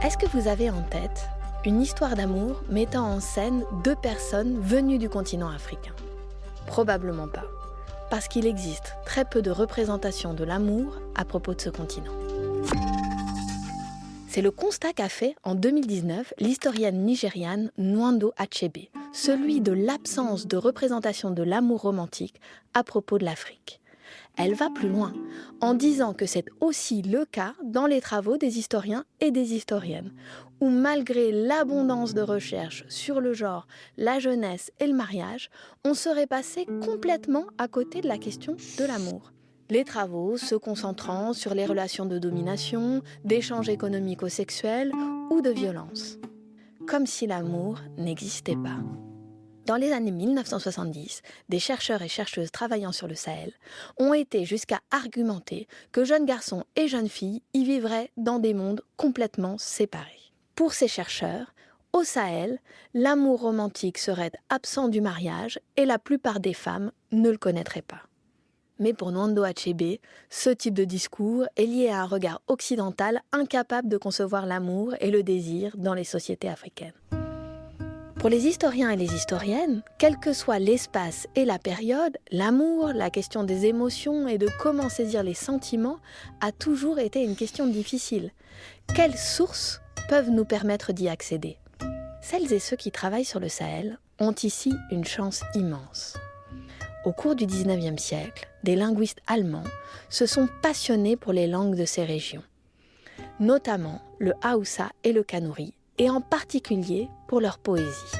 Est-ce que vous avez en tête une histoire d'amour mettant en scène deux personnes venues du continent africain ? Probablement pas, parce qu'il existe très peu de représentations de l'amour à propos de ce continent. C'est le constat qu'a fait en 2019 l'historienne nigériane Nwando Achebe, celui de l'absence de représentation de l'amour romantique à propos de l'Afrique. Elle va plus loin, en disant que c'est aussi le cas dans les travaux des historiens et des historiennes, où malgré l'abondance de recherches sur le genre, la jeunesse et le mariage, on serait passé complètement à côté de la question de l'amour. Les travaux se concentrant sur les relations de domination, d'échanges économico-sexuels ou de violence. Comme si l'amour n'existait pas. Dans les années 1970, des chercheurs et chercheuses travaillant sur le Sahel ont été jusqu'à argumenter que jeunes garçons et jeunes filles y vivraient dans des mondes complètement séparés. Pour ces chercheurs, au Sahel, l'amour romantique serait absent du mariage et la plupart des femmes ne le connaîtraient pas. Mais pour Nwando Achebe, ce type de discours est lié à un regard occidental incapable de concevoir l'amour et le désir dans les sociétés africaines. Pour les historiens et les historiennes, quel que soit l'espace et la période, l'amour, la question des émotions et de comment saisir les sentiments a toujours été une question difficile. Quelles sources peuvent nous permettre d'y accéder ? Celles et ceux qui travaillent sur le Sahel ont ici une chance immense. Au cours du XIXe siècle, des linguistes allemands se sont passionnés pour les langues de ces régions, notamment le Haoussa et le Kanouri, et en particulier pour leur poésie.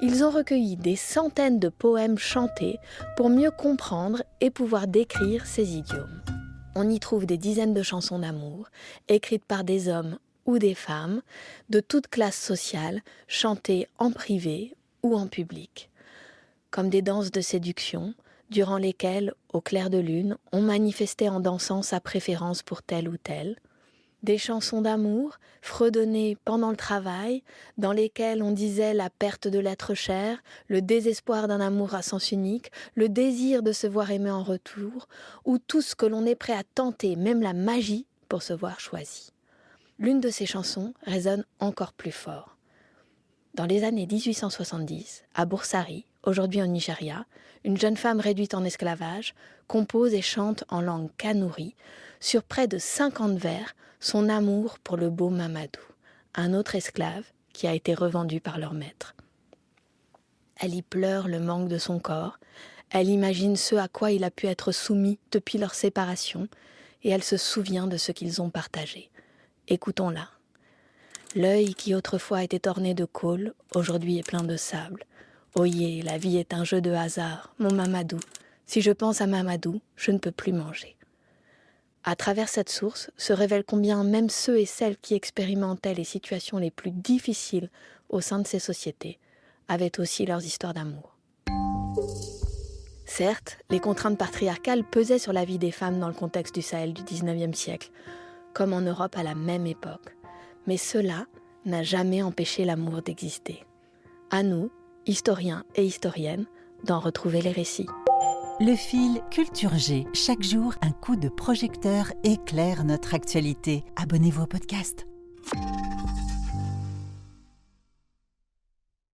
Ils ont recueilli des centaines de poèmes chantés pour mieux comprendre et pouvoir décrire ces idiomes. On y trouve des dizaines de chansons d'amour, écrites par des hommes ou des femmes, de toute classe sociale, chantées en privé ou en public. Comme des danses de séduction, durant lesquelles, au clair de lune, on manifestait en dansant sa préférence pour tel ou tel. Des chansons d'amour, fredonnées pendant le travail, dans lesquelles on disait la perte de l'être cher, le désespoir d'un amour à sens unique, le désir de se voir aimer en retour, ou tout ce que l'on est prêt à tenter, même la magie, pour se voir choisi. L'une de ces chansons résonne encore plus fort. Dans les années 1870, à Boursari, aujourd'hui au Nigeria, une jeune femme réduite en esclavage compose et chante en langue kanouri, sur près de 50 vers, son amour pour le beau Mamadou, un autre esclave qui a été revendu par leur maître. Elle y pleure le manque de son corps, elle imagine ce à quoi il a pu être soumis depuis leur séparation, et elle se souvient de ce qu'ils ont partagé. Écoutons-la. L'œil qui autrefois était orné de colle, aujourd'hui est plein de sable. Oyez, la vie est un jeu de hasard, mon Mamadou. Si je pense à Mamadou, je ne peux plus manger. À travers cette source se révèle combien même ceux et celles qui expérimentaient les situations les plus difficiles au sein de ces sociétés avaient aussi leurs histoires d'amour. Certes, les contraintes patriarcales pesaient sur la vie des femmes dans le contexte du Sahel du XIXe siècle, comme en Europe à la même époque. Mais cela n'a jamais empêché l'amour d'exister. À nous, historiens et historiennes, d'en retrouver les récits. Le fil Culture G. Chaque jour, un coup de projecteur éclaire notre actualité. Abonnez-vous au podcast.